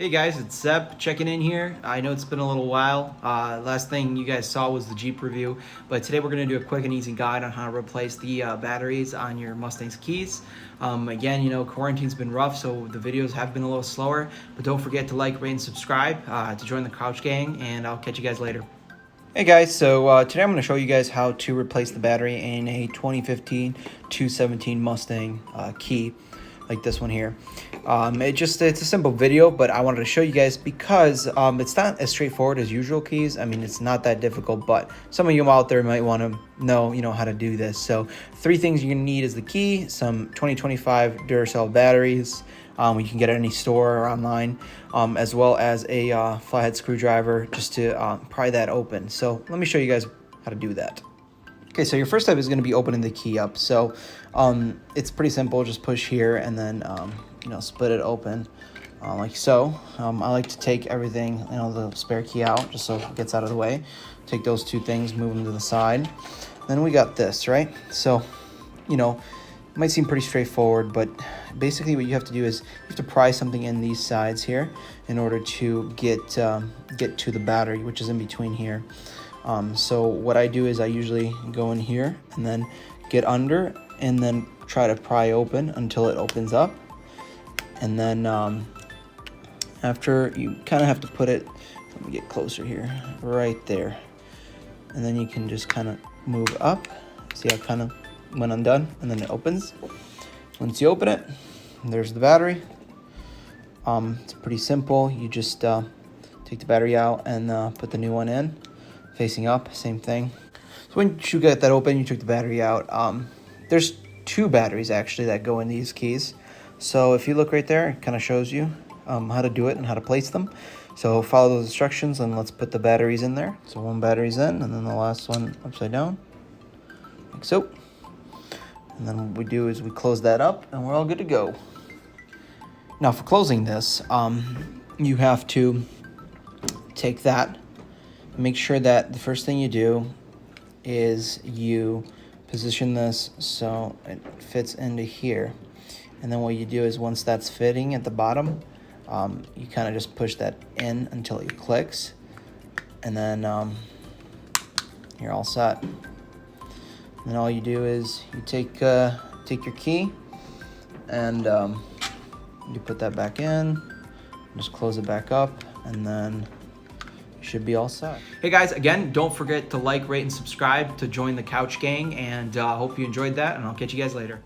Hey guys, it's Seb checking in here. I know it's been a little while. Last thing you guys saw was the Jeep review, but today we're going to do a quick and easy guide on how to replace the batteries on your Mustang Keys. Again, you know, quarantine's been rough, so the videos have been a little slower, but don't forget to like, rate, and subscribe to join the Couch Gang, and I'll catch you guys later. Hey guys, so today I'm going to show you guys how to replace the battery in a 2015 217 Mustang Key, like this one here. It's a simple video, but I wanted to show you guys because it's not as straightforward as usual keys. I mean, it's not that difficult, but some of you out there might want to know, how to do this. So 3 things you're gonna need is the key, some 2025 Duracell batteries, you can get at any store or online, as well as a flathead screwdriver just to pry that open. So let me show you guys how to do that. Okay, so your first step is going to be opening the key up. So it's pretty simple. Just push here and then split it open like so. I like to take everything, the spare key out just so it gets out of the way. Take those 2 things, move them to the side. Then we got this, right? So it might seem pretty straightforward, but basically what you have to do is you have to pry something in these sides here in order to get to the battery, which is in between here. So what I do is I usually go in here and then get under and then try to pry open until it opens up. And then after, you kind of have to put it, let me get closer here, right there. And then you can just kind of move up. See how it kind of went undone, and then it opens. Once you open it, there's the battery. It's pretty simple. You just take the battery out and put the new one in. Facing up, same thing. So when you get that open, you took the battery out. There's 2 batteries actually that go in these keys. So if you look right there, it kind of shows you how to do it and how to place them. So follow those instructions and let's put the batteries in there. So 1 battery's in and then the last one upside down, like so. And then what we do is we close that up and we're all good to go. Now for closing this, you have to take that. Make sure that the first thing you do is you position this so it fits into here. And then what you do is once that's fitting at the bottom, you kind of just push that in until it clicks. And then you're all set. And then all you do is you take your key and you put that back in, just close it back up, and then should be all set. Hey guys, again, don't forget to like, rate, and subscribe to join the Couch Gang, and hope you enjoyed that, and I'll catch you guys later.